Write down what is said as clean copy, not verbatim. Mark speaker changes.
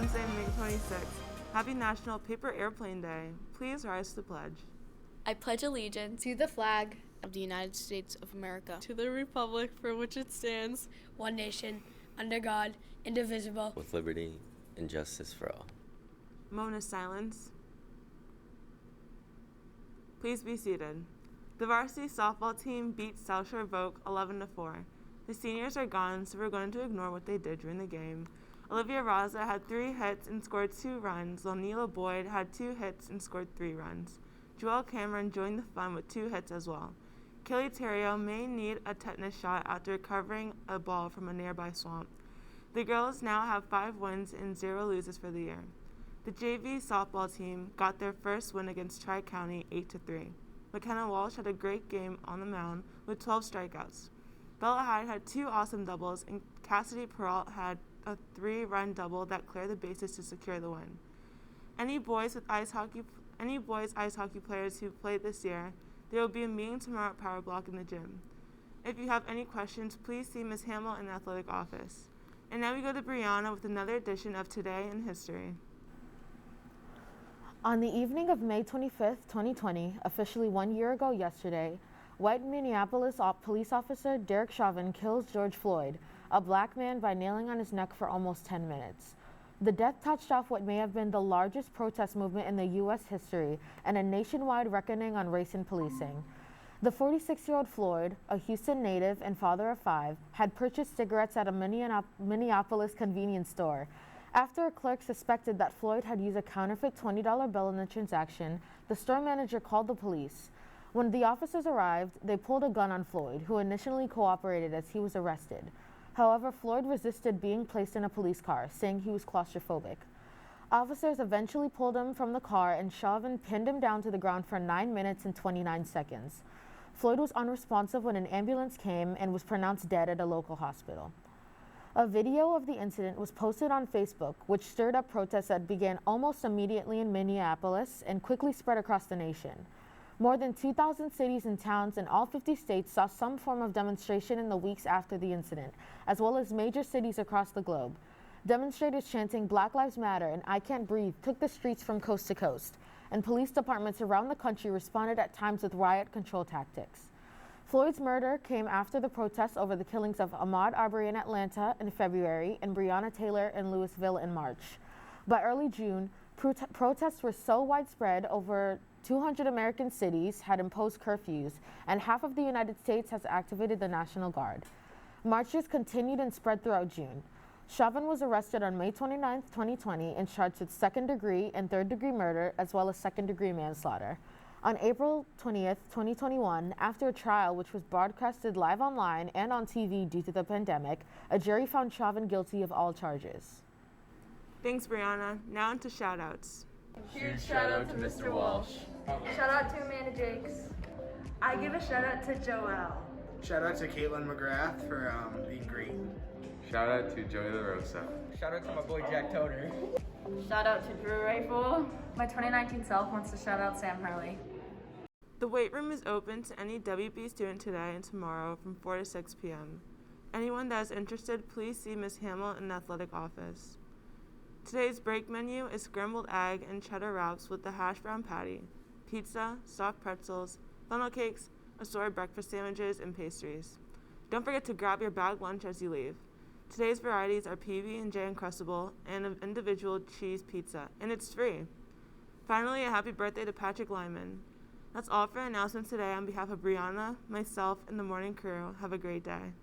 Speaker 1: Wednesday, May 26th. Happy National Paper Airplane Day. Please rise to the pledge.
Speaker 2: I pledge allegiance
Speaker 3: to the flag
Speaker 4: of the United States of America,
Speaker 5: to the republic for which it stands,
Speaker 6: one nation, under God, indivisible,
Speaker 7: with liberty and justice for all.
Speaker 1: Moment of silence. Please be seated. The varsity softball team beat South Shore Voc 11-4. The seniors are gone, so we're going to ignore what they did during the game. Olivia Raza had 3 hits and scored 2 runs, while Neela Boyd had 2 hits and scored 3 runs. Joelle Cameron joined the fun with 2 hits as well. Kelly Terrio may need a tetanus shot after recovering a ball from a nearby swamp. The girls now have 5 wins and 0 losses for the year. The JV softball team got their first win against Tri-County 8-3. McKenna Walsh had a great game on the mound with 12 strikeouts. Bella Hyde had 2 awesome doubles, and Cassidy Peralt had a 3-run double that cleared the bases to secure the win. Any boys ice hockey players who played this year, there will be a meeting tomorrow at Power Block in the gym. If you have any questions, please see Ms. Hamill in the athletic office. And now we go to Brianna with another edition of Today in History.
Speaker 8: On the evening of May 25th, 2020, officially 1 year ago yesterday, white Minneapolis police officer Derek Chauvin kills George Floyd, a black man, by nailing on his neck for almost 10 minutes. The death touched off what may have been the largest protest movement in the U.S. history and a nationwide reckoning on race and policing. The 46-year-old Floyd, a Houston native and father of 5, had purchased cigarettes at a Minneapolis convenience store. After a clerk suspected that Floyd had used a counterfeit $20 bill in the transaction, the store manager called the police. When the officers arrived, they pulled a gun on Floyd, who initially cooperated as he was arrested. However, Floyd resisted being placed in a police car, saying he was claustrophobic. Officers eventually pulled him from the car, and Chauvin pinned him down to the ground for 9 minutes and 29 seconds. Floyd was unresponsive when an ambulance came and was pronounced dead at a local hospital. A video of the incident was posted on Facebook, which stirred up protests that began almost immediately in Minneapolis and quickly spread across the nation. More than 2,000 cities and towns in all 50 states saw some form of demonstration in the weeks after the incident, as well as major cities across the globe. Demonstrators chanting "Black Lives Matter" and "I Can't Breathe" took the streets from coast to coast, and police departments around the country responded at times with riot control tactics. Floyd's murder came after the protests over the killings of Ahmaud Arbery in Atlanta in February and Breonna Taylor in Louisville in March. By early June, protests were so widespread, over 200 American cities had imposed curfews, and half of the United States has activated the National Guard. Marches continued and spread throughout June. Chauvin was arrested on May 29, 2020, and charged with second-degree and third-degree murder, as well as second-degree manslaughter. On April 20th, 2021, after a trial which was broadcasted live online and on TV due to the pandemic, a jury found Chauvin guilty of all charges.
Speaker 1: Thanks, Brianna. Now into shout-outs.
Speaker 3: Huge shout out to Mr. Walsh.
Speaker 9: Shout out to Amanda Jakes. I give a shout out to Joelle.
Speaker 10: Shout out to Caitlin McGrath for being great.
Speaker 11: Shout out to Joey LaRosa.
Speaker 12: Shout out to my boy Jack Toner.
Speaker 13: Shout out to Drew Rifle. My 2019 self wants to shout out Sam Hurley.
Speaker 1: The weight room is open to any WB student today and tomorrow from 4 to 6 p.m. Anyone that is interested, please see Ms. Hamill in the athletic office. Today's break menu is scrambled egg and cheddar wraps with the hash brown patty, pizza, soft pretzels, funnel cakes, assorted breakfast sandwiches, and pastries. Don't forget to grab your bag lunch as you leave. Today's varieties are PB&J Uncrustable and an individual cheese pizza, and it's free. Finally, a happy birthday to Patrick Lyman. That's all for announcements today. On behalf of Brianna, myself, and the morning crew, have a great day.